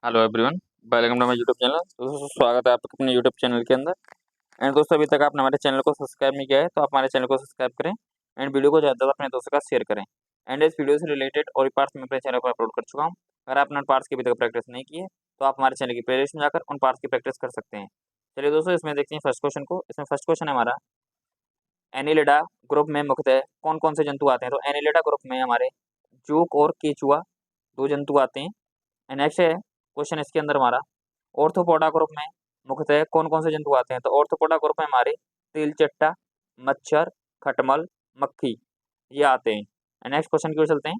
Hello everyone, welcome to my YouTube channel. दोस्तों स्वागत है आपका अपने यूट्यूब चैनल के अंदर। एंड दोस्तों अभी तक आपने हमारे चैनल को सब्सक्राइब नहीं किया है तो आप हमारे चैनल को सब्सक्राइब करें एंड वीडियो को ज़्यादा से अपने दोस्तों का शेयर करें। एंड इस वीडियो से रिलेटेड और पार्ट्स में अपने चैनल पर अपलोड कर चुका हूँ। अगर आपने उन पार्ट्स की अभी तक प्रैक्टिस नहीं की है तो आप हमारे चैनल की प्लेलिस्ट में जाकर उन पार्ट्स की प्रैक्टिस कर सकते हैं। चलिए दोस्तों इसमें देखते हैं फर्स्ट क्वेश्चन को। इसमें फर्स्ट क्वेश्चन है हमारा, एनिलिडा ग्रुप में मुख्यतः कौन कौन से जंतु आते हैं। तो एनिलिडा ग्रुप में हमारे जूक और केचुआ दो जंतु आते हैं। नेक्स्ट है क्वेश्चन इसके अंदर हमारा, ऑर्थोपोडा ग्रुप में मुख्यतः कौन कौन से जंतु आते हैं। तो ऑर्थोपोडा ग्रुप में हमारे तिलचट्टा, मच्छर, खटमल, मक्खी ये आते हैं। नेक्स्ट क्वेश्चन की ओर चलते हैं।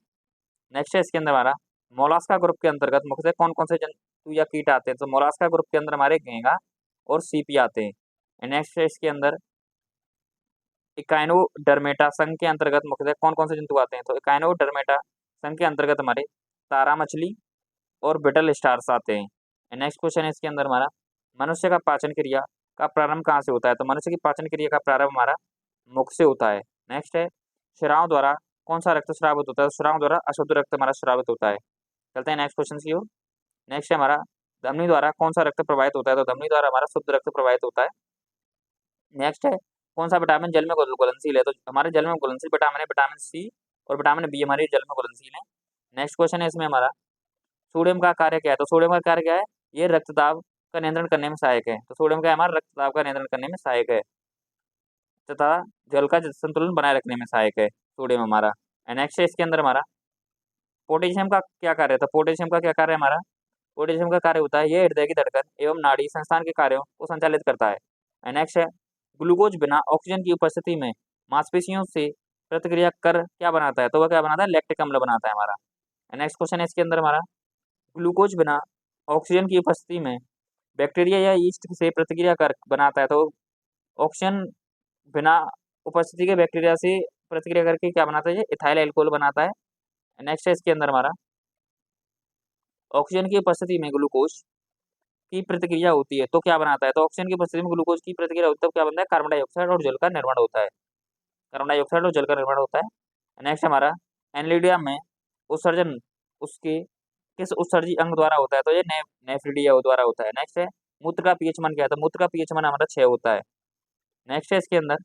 नेक्स्ट है इसके अंदर हमारा, मोलास्का ग्रुप के अंतर्गत मुख्यतः कौन कौन से जंतु या कीट आते हैं। तो मोलास्का ग्रुप के अंदर हमारे घेंगा और सीपी आते हैं। नेक्स्ट है इसके अंदर, इकाइनोडर्मेटा संघ के अंतर्गत मुख्यतः कौन कौन से जंतु आते हैं। तो इकाइनोडर्मेटा संघ के अंतर्गत हमारे तारा मछली और बिटल स्टार्स आते हैं। नेक्स्ट क्वेश्चन है इसके अंदर हमारा, मनुष्य का पाचन क्रिया का प्रारंभ कहाँ से होता है। तो मनुष्य की पाचन क्रिया का प्रारंभ हमारा मुख से होता है। नेक्स्ट है, श्राव द्वारा कौन सा रक्त स्रावित होता है। श्राव द्वारा अशुद्ध रक्त हमारा स्रावित होता है। चलते हैं नेक्स्ट क्वेश्चन की ओर। नेक्स्ट है हमारा, धमनी द्वारा कौन सा रक्त प्रवाहित होता है। तो धमनी द्वारा हमारा शुद्ध रक्त प्रवाहित होता है। नेक्स्ट है, कौन सा विटामिन जल में घुलनशील है। तो हमारे जल में घुलनशील विटामिन है विटामिन सी और विटामिन बी हमारे जल में घुलनशील है। नेक्स्ट क्वेश्चन है इसमें हमारा, सोडियम का कार्य क्या है। तो सोडियम का कार्य क्या है, ये रक्तदाब का नियंत्रण करने में सहायक है। तो सोडियम क्या है, हमारा रक्तदाब का नियंत्रण करने में सहायक है तथा जल का संतुलन बनाए रखने में सहायक है सोडियम हमारा। नेक्स्ट है इसके अंदर हमारा, पोटेशियम का क्या कार्य है। तो पोटेशियम का क्या कार्य है हमारा, पोटेशियम का कार्य होता है ये हृदय की धड़कन एवं नाड़ी संस्थान के कार्यों को संचालित करता है। नेक्स्ट है, ग्लूकोज बिना ऑक्सीजन की उपस्थिति में मांसपेशियों से प्रतिक्रिया कर क्या बनाता है। तो वह क्या बनाता है, लैक्टिक अम्ल बनाता है हमारा। नेक्स्ट क्वेश्चन है इसके अंदर हमारा, ग्लूकोज बिना ऑक्सीजन की उपस्थिति में बैक्टीरिया या यीस्ट से प्रतिक्रिया कर बनाता है। तो ऑक्सीजन बिना उपस्थिति के बैक्टीरिया से प्रतिक्रिया करके क्या बनाता है, ये इथाइल अल्कोहल बनाता है। नेक्स्ट है इसके अंदर हमारा, ऑक्सीजन की उपस्थिति में ग्लूकोज की प्रतिक्रिया होती है तो क्या बनाता है। तो ऑक्सीजन की उपस्थिति में ग्लूकोज की प्रतिक्रिया होती है तो क्या बनता है, कार्बन डाइऑक्साइड और जल का निर्माण होता है। कार्बन डाइऑक्साइड और जल का निर्माण होता है। नेक्स्ट हमारा, एनलिडिया में उत्सर्जन उसके किस उत्सर्जी अंग द्वारा होता है। तो ये नेफ्रिडिया द्वारा होता है। नेक्स्ट है, मूत्र का पीएच मान क्या है। तो मूत्र का पीएच मान हमारा 6 होता है। नेक्स्ट है इसके अंदर,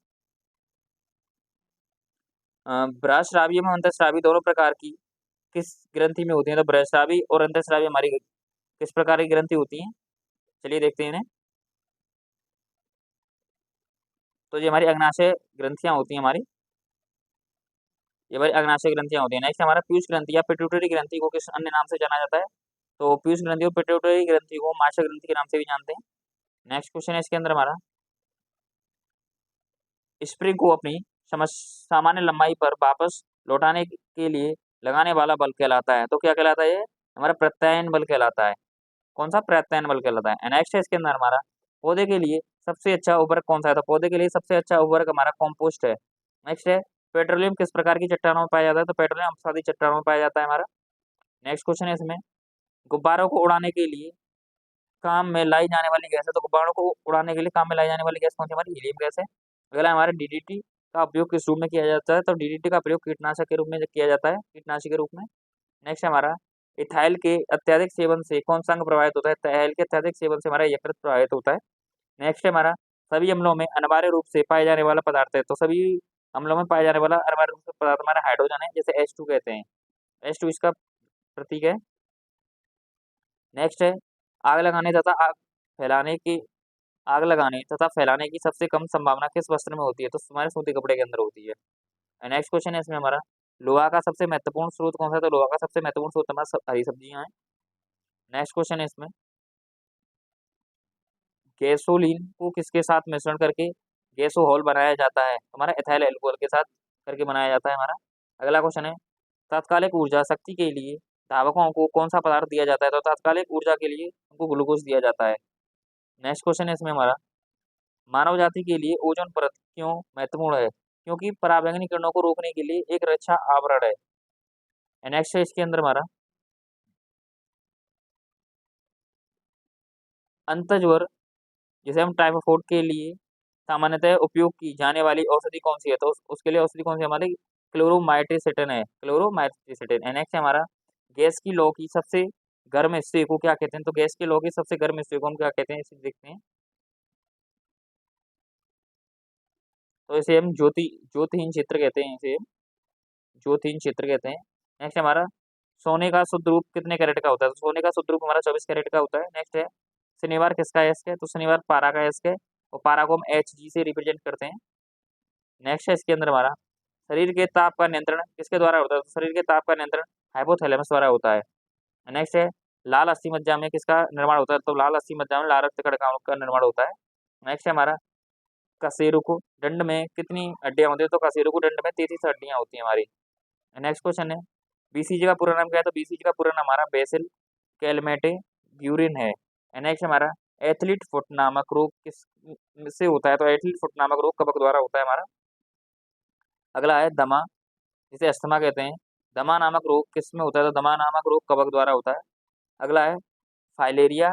बृहस्रावी एवं अंतःस्रावी दोनों प्रकार की किस ग्रंथि में होती है। तो बृहस्रावी और अंतःस्रावी हमारी किस प्रकार की ग्रंथि होती है, चलिए देखते हैं इन्हें। तो ये हमारी अग्नाशय ग्रंथियां होती हैं हमारी, ये हमारी अग्नाशय ग्रंथियां होती हैं। नेक्स्ट हमारा, पीयूष ग्रंथि या पिट्यूटरी ग्रंथि को किस अन्य नाम से जाना जाता है। तो पीयूष ग्रंथि और पिट्यूटरी ग्रंथि को माशा ग्रंथि के नाम से भी जानते हैं। नेक्स्ट क्वेश्चन है इसके अंदर हमारा, स्प्रिंग को अपनी सामान्य लंबाई पर वापस लौटाने के लिए लगाने वाला बल कहलाता है। तो क्या कहलाता है, ये हमारा प्रत्यायन बल कहलाता है। कौन सा, प्रत्यायन बल कहलाता है। नेक्स्ट है इसके अंदर हमारा, पौधे के लिए सबसे अच्छा उर्वरक कौन सा है। तो पौधे के लिए सबसे अच्छा उर्वरक हमारा कॉम्पोस्ट है। नेक्स्ट है, पेट्रोलियम किस प्रकार की चट्टानों में पाया जाता है। तो पेट्रोलियम अपसादी चट्टानों में पाया जाता है हमारा। नेक्स्ट क्वेश्चन है इसमें, गुब्बारों को उड़ाने के लिए काम में लाई जाने वाली गैस है। तो गुब्बारों को उड़ाने के लिए काम में लाई जाने वाली गैस कौन सी, हमारी हीलियम गैस है। अगला हमारा, डीडीटी का उपयोग किस रूप में किया जाता है। तो डीडीटी का प्रयोग कीटनाशक के रूप में किया जाता है, कीटनाशी के रूप में। नेक्स्ट हमारा, इथाइल के अत्यधिक सेवन से कौन सा अंग प्रभावित होता है। इथाइल के अत्यधिक सेवन से हमारा यकृत प्रभावित होता है। नेक्स्ट है हमारा, सभी अम्लों में अनिवार्य रूप से पाए जाने वाला पदार्थ है। तो सभी अम्लों में पाए जाने वाला अनिवार्य रूप से पदार्थ हमारा हाइड्रोजन है, जैसे H2 कहते हैं। H2 इसका प्रतीक है। नेक्स्ट है, आग लगाने तथा फैलाने की आग लगाने तथा फैलाने की सबसे कम संभावना किस वस्त्र में होती है। तो हमारे सूती कपड़े के अंदर होती है। नेक्स्ट क्वेश्चन है इसमें हमारा, लोहा का सबसे महत्वपूर्ण स्रोत कौन सा है। तो लोहा का सबसे महत्वपूर्ण स्रोत हमारा हरी सब्जियां हैं। नेक्स्ट क्वेश्चन है इसमें, गैसोलीन को किसके साथ मिश्रण करके गैसोहॉल बनाया जाता है। हमारा एथाइल अल्कोहल के साथ करके बनाया जाता है हमारा। अगला क्वेश्चन है, तात्कालिक ऊर्जा शक्ति के लिए धावकों को कौन सा पदार्थ दिया जाता है। तो तात्कालिक ऊर्जा के लिए उनको ग्लूकोज दिया जाता है। नेक्स्ट क्वेश्चन है इसमें हमारा, मानव जाति के लिए ओजोन परत क्यों महत्वपूर्ण है। क्योंकि पराबैंगनी किरणों को रोकने के लिए एक रक्षा आवरण है। नेक्स्ट है इसके अंदर हमारा, अंतज्वर जिसे हम टाइफाइड के लिए सामान्यतः उपयोग की जाने वाली औषधि कौन सी है। तो उसके लिए औषधि कौन सी है हमारी, क्लोरोमाइट्रिसिटिन है, क्लोरोमाइट्रिसिटिन। नेक्स्ट है हमारा, गैस की लौ की सबसे गर्म हिस्से को क्या कहते हैं? तो गैस के लौ के सबसे गर्म हिस्से को हम क्या कहते हैं, इसे देखते हैं। तो इसे हम ज्योतिहीन क्षेत्र कहते हैं, इसे ज्योतिहीन क्षेत्र कहते हैं। नेक्स्ट हमारा सोने का शुद्ध रूप कितने कैरेट का होता है? तो सोने का शुद्ध रूप हमारा 24 कैरेट का होता है। नेक्स्ट है शनिवार किसका एस्क है? तो शनिवार पारा का एस्क है, और पारा को हम Hg से रिप्रेजेंट करते हैं। नेक्स्ट है इसके अंदर हमारा शरीर के ताप का नियंत्रण किसके द्वारा होता है? तो शरीर के ताप का नियंत्रण हाइपोथैलेमस द्वारा होता है। नेक्स्ट है लाल अस्थि मज्जा में किसका निर्माण होता है? तो लाल अस्थि मज्जा में लाल रक्त कणिकाओं का निर्माण होता है। नेक्स्ट है हमारा कशेरुक दंड में कितनी हड्डियां होती है? तो कशेरुक दंड में 33 हड्डियां होती हैं हमारी। नेक्स्ट क्वेश्चन है बीसीजी का पूरा नाम क्या है? तो बीसीजी का पूरा नाम हमारा बेसिल कैलमेटे ब्यूरिन है। नेक्स्ट हमारा एथलीट फुट नामक रोग किस से होता है? तो एथलीट फुट नामक रोग कबक द्वारा होता है हमारा। अगला है दमा, जिसे अस्थमा कहते हैं। दमा नामक रोग किस में होता है? तो दमा नामक रोग कबक द्वारा होता है। अगला है फाइलेरिया,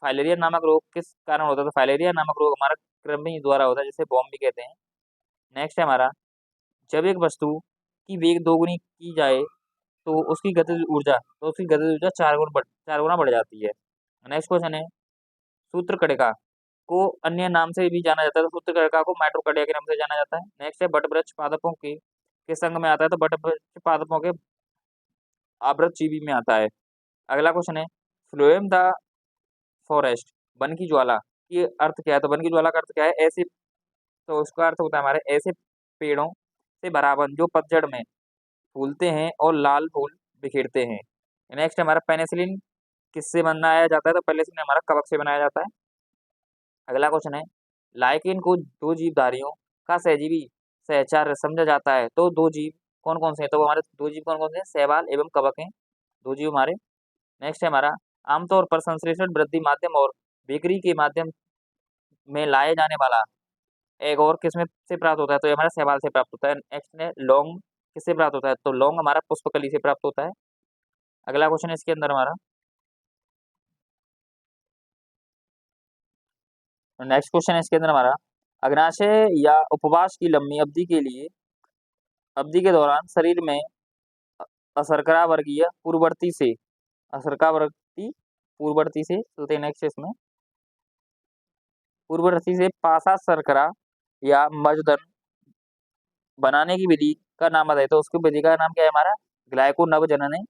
फाइलेरिया नामक रोग किस कारण होता है? तो फाइलेरिया नामक रोग हमारा कृमि द्वारा होता है, जिसे बॉम भी कहते हैं। नेक्स्ट है हमारा जब एक वस्तु की वेग दोगुनी की जाए तो उसकी गतिज ऊर्जा, तो उसकी गतिज ऊर्जा 4 गुना बढ़ जाती है। नेक्स्ट क्वेश्चन है सूत्रकणिका को अन्य नाम से भी जाना जाता है, तो सूत्रकणिका को माइटोकार्डिया के नाम से जाना जाता है। नेक्स्ट है बटवृक्ष पादपों के किस संघ में आता है? तो बटवृक्ष पादपों के आवृतजीवी में आता है। अगला क्वेश्चन है फ्लोएम द फॉरेस्ट, वन की ज्वाला की अर्थ क्या है? तो वन की ज्वाला का अर्थ क्या है? ऐसे, तो उसका अर्थ होता है हमारे ऐसे पेड़ों से भरा वन जो पतझड़ में फूलते हैं और लाल फूल बिखेरते हैं। नेक्स्ट हमारा पेनिसिलिन किससे बनाया जाता है? तो पेनिसिलिन हमारा कवक से बनाया जाता है। अगला क्वेश्चन है लाइकेन को दो जीवधारियों का सहजीवी सहचार समझा जाता है, तो दो जीव कौन कौन से हैं? तो वो हमारे दो जीव कौन कौन से हैं? शैवाल एवं कवक हैं, दो जीव हमारे। नेक्स्ट है हमारा आमतौर पर संश्लेषण वृद्धि माध्यम और बेकरी के माध्यम में लाए जाने वाला एक और किसमें से प्राप्त होता है? तो ये हमारा शैवाल से प्राप्त होता है। नेक्स्ट है लौंग किससे प्राप्त होता है? तो लौंग हमारा पुष्पकली से प्राप्त होता है। अगला क्वेश्चन है इसके अंदर हमारा नेक्स्ट क्वेश्चन है इसके अंदर हमारा अग्नाशय या उपवास की लंबी अवधि के दौरान शरीर में अशर्करा वर्गीय पूर्ववर्ती से अशर्करा वर्ती पूर्ववर्ती से चलते हैं। नेक्स्ट इसमें पूर्ववर्ती से पासा शर्करा या मजदन बनाने की विधि का नाम बताइए, तो उसकी विधि का नाम क्या है? हमारा ग्लाइको नवजनन है,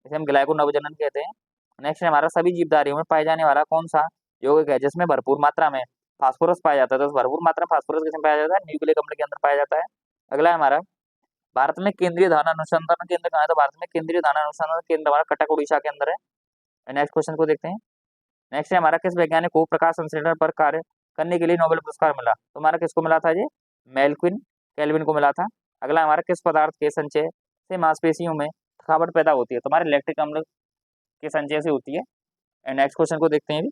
इसे हम ग्लाइको नवजनन कहते हैं। नेक्स्ट हमारा सभी जीवधारियों में पाया जाने वाला कौन सा यौगिक है जिसमें भरपूर मात्रा में फास्फोरस पाया जाता है? तो भरपूर मात्रा में फास्फोरस किसमें पाया जाता है? न्यूक्लिक अम्ल के अंदर पाया जाता है। अगला है हमारा भारत में केंद्रीय धान अनुसंधान केंद्र कहाँ है? तो भारत में केंद्रीय धान अनुसंधान केंद्र हमारा कटक उड़ीसा के अंदर है। नेक्स्ट क्वेश्चन को देखते हैं। नेक्स्ट है हमारा किस वैज्ञानिक को प्रकाश संश्लेषण पर कार्य करने के लिए नोबेल पुरस्कार मिला? तो हमारा किसको मिला था? ये मेल्विन कैल्विन को मिला था। अगला हमारा किस पदार्थ के संचय से मांसपेशियों में थकावट पैदा होती है? तो हमारे लैक्टिक अम्ल के संचय से होती है। एंड नेक्स्ट क्वेश्चन को देखते हैं अभी।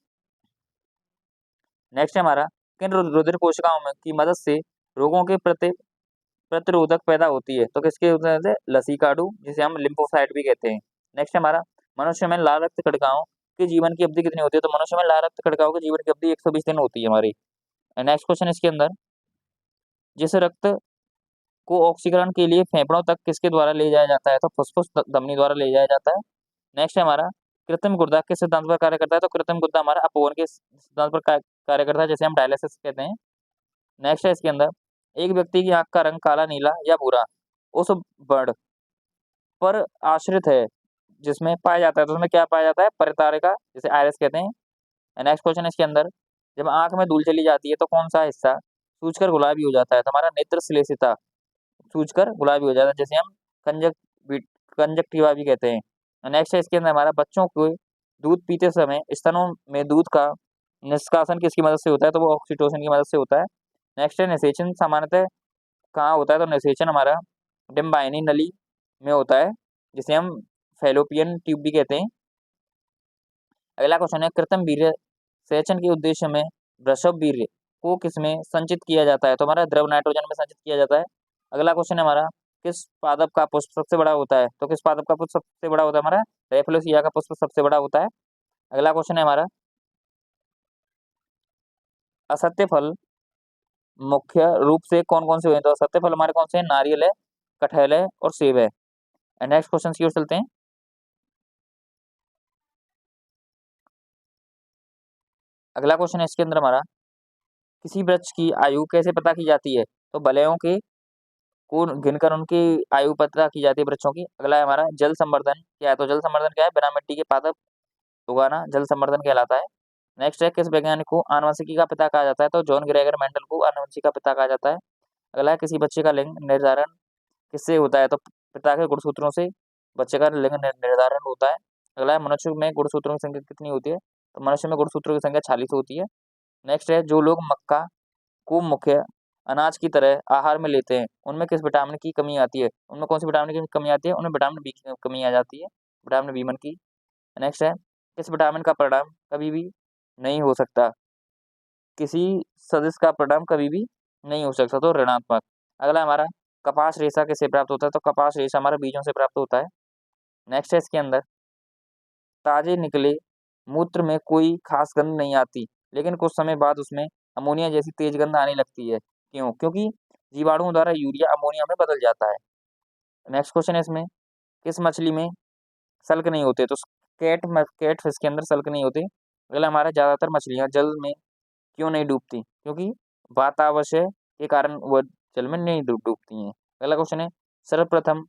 नेक्स्ट है हमारा किन रुधिर कोशिकाओं में की मदद से रोगों के प्रति प्रतिरोधक पैदा होती है? तो किसके वजह से? लसीकाडू, जिसे हम लिम्फोसाइट भी कहते हैं। नेक्स्ट हमारा मनुष्य में लाल रक्त कणिकाओं के जीवन की अवधि कितनी होती है? तो मनुष्य में लाल रक्त कणिकाओं के जीवन की अवधि 120 दिन होती है हमारी। नेक्स्ट क्वेश्चन इसके अंदर जिस रक्त को ऑक्सीकरण के लिए फेफड़ों तक किसके द्वारा ले जाया जाता है? तो फुफ्फुस धमनी द्वारा ले जाया जाता है। नेक्स्ट है हमारा कृत्रिम गुर्दा किस सिद्धांत पर कार्य करता है? तो कृत्रिम गुर्दा हमारा अपवन के सिद्धांत पर कार्य करता है, जैसे हम डायलिसिस कहते हैं। नेक्स्ट है इसके अंदर एक व्यक्ति की आंख का रंग काला, नीला या भूरा उस वर्ण पर आश्रित है जिसमें पाया जाता है, तो उसमें क्या पाया जाता है? परितारिका, जिसे आयरिस कहते हैं। नेक्स्ट क्वेश्चन इसके अंदर जब आंख में धूल चली जाती है तो कौन सा हिस्सा सूजकर गुलाबी हो जाता है? तो हमारा नेत्र श्लेषिता सूजकर गुलाबी हो जाता है, जैसे हम कंजक्टिवा भी कहते हैं। नेक्स्ट है इसके अंदर हमारा बच्चों को दूध पीते समय स्तनों में दूध का निष्कासन किसकी मदद से होता है? तो वो ऑक्सीटोसिन की मदद से होता है। नेक्स्ट है निषेचन सामान्यतः कहाँ होता है? तो निषेचन हमारा डिम्बाइनी नली में होता है, जिसे हम फैलोपियन ट्यूब भी कहते हैं। अगला क्वेश्चन है कृत्रिम वीर्य सेचन के उद्देश्य में वृषभ वीर्य को किसमें संचित किया जाता है? तो हमारा द्रव नाइट्रोजन में संचित किया जाता है। अगला क्वेश्चन है हमारा किस पादप का पुष्प सबसे बड़ा होता है? तो किस पादप का पुष्प सबसे बड़ा होता है? हमारा रेफलोसिया का पुष्प सबसे बड़ा होता है। अगला क्वेश्चन है हमारा असत्य फल मुख्य रूप से कौन कौन से हुए हैं? तो असत्य फल हमारे कौन से हैं? नारियल है, कटहल है और सेब है। नेक्स्ट क्वेश्चन की ओर चलते हैं। अगला क्वेश्चन है इसके अंदर हमारा, किसी वृक्ष की आयु कैसे पता की जाती है? तो वलयों के को गिनकर उनकी आयु पता की जाती है वृक्षों की। अगला है हमारा, जल संवर्धन क्या है? तो जल संवर्धन क्या है? बिना मिट्टी के पादप उगाना जल संवर्धन कहलाता है। नेक्स्ट है, किस वैज्ञानिक को आनुवंशिकी का पिता कहा जाता है? तो जॉन ग्रेगर मेंडल को आनुवंशिकी का पिता कहा जाता है। अगला है, किसी बच्चे का लिंग निर्धारण किससे होता है? तो पिता के गुणसूत्रों से बच्चे का लिंग निर्धारण होता है। अगला है, मनुष्य में गुणसूत्रों की संख्या कितनी होती है? तो मनुष्य में गुणसूत्रों की संख्या 46 होती है। नेक्स्ट है, जो लोग मक्का को मुख्य अनाज की तरह आहार में लेते हैं उनमें किस विटामिन की कमी आती है? उनमें कौन सी विटामिन की कमी आती है? उनमें विटामिन बी की कमी आ जाती है, विटामिन बी वन की। नेक्स्ट है, किस विटामिन का परिणाम कभी भी नहीं हो सकता? किसी सदस्य का परिणाम कभी भी नहीं हो सकता, तो ऋणात्मक। अगला हमारा, कपास रेशा किससे प्राप्त होता है? तो कपास रेशा हमारा बीजों से प्राप्त होता है। नेक्स्ट है इसके अंदर, ताजे निकले मूत्र में कोई खास गंध नहीं आती, लेकिन कुछ समय बाद उसमें अमोनिया जैसी तेज गंध आने लगती है। क्यों? क्योंकि जीवाणुओं द्वारा यूरिया अमोनिया में बदल जाता है। नेक्स्ट क्वेश्चन है इसमें, किस मछली में सल्क नहीं होते? तो कैट फिश के अंदर सल्क नहीं होते। अगला हमारा, ज्यादातर मछलियां जल में क्यों नहीं डूबती? क्योंकि वातावरण के कारण वह जल में नहीं डूबती हैं। अगला क्वेश्चन है, सर्वप्रथम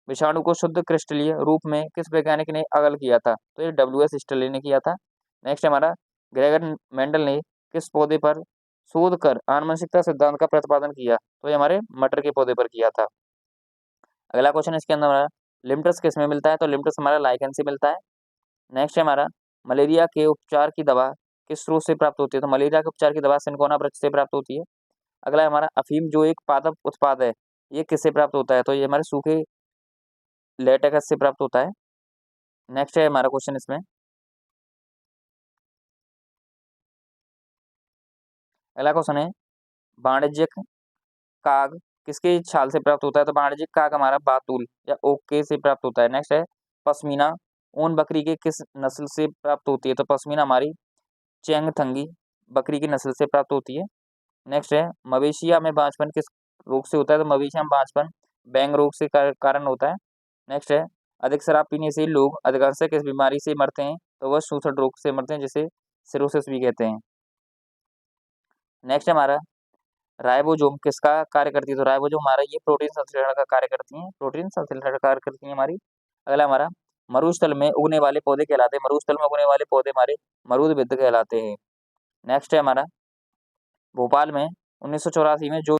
विषाणु को शुद्ध क्रिस्टलीय रूप में किस वैज्ञानिक ने अलग किया था? तो ये WS स्टर्लिन ने किया था। नेक्स्ट हमारा, ग्रेगर मेंडल ने किस पौधे पर शोध कर आनुवंशिकता सिद्धांत का प्रतिपादन किया? तो ये हमारे मटर के पौधे पर किया था। अगला क्वेश्चन इसके अंदर हमारा, लिम्टस किस में मिलता है? तो लिम्टस हमारा लाइकेन से मिलता है। नेक्स्ट है हमारा, मलेरिया के उपचार की दवा किस स्रोत से प्राप्त होती है? तो मलेरिया के उपचार की दवा सिनकोना वृक्ष से प्राप्त होती है। अगला है हमारा, अफीम जो एक पादप उत्पाद है, ये किससे प्राप्त होता है? तो ये हमारे सूखे लेटेक्स से प्राप्त होता है। नेक्स्ट है हमारा क्वेश्चन इसमें, अगला क्वेश्चन है, वाणिज्यिक काग किसके छाल से प्राप्त होता है? तो वाणिज्यिक काग हमारा बातुल या ओके से प्राप्त होता है। नेक्स्ट है, पश्मीना ऊन बकरी के किस नस्ल से प्राप्त होती है? तो पश्मीना हमारी चेंगथंगी बकरी की नस्ल से प्राप्त होती है। नेक्स्ट है, मवेशिया में बांझपन किस रोग से होता है? तो मवेशिया में बांझपन बैंग रोग से कारण होता है। नेक्स्ट है, अधिक शराब पीने से लोग अधिकांशतः किस बीमारी से मरते हैं? तो वह सूजन रोग से मरते हैं, जिसे सिरोसिस भी कहते हैं। नेक्स्ट हमारा, राइबोसोम किसका कार्य करती है? तो राइबोसोम हमारा ये प्रोटीन संश्लेषण का कार्य करती है, प्रोटीन संश्लेषण का कार्य करती है हमारी। अगला हमारा, मरुस्थल में उगने वाले पौधे कहलाते हैं, मरुस्थल में उगने वाले पौधे हमारे मरुदबिद्ध कहलाते हैं। नेक्स्ट है हमारा, भोपाल में 1984 में जो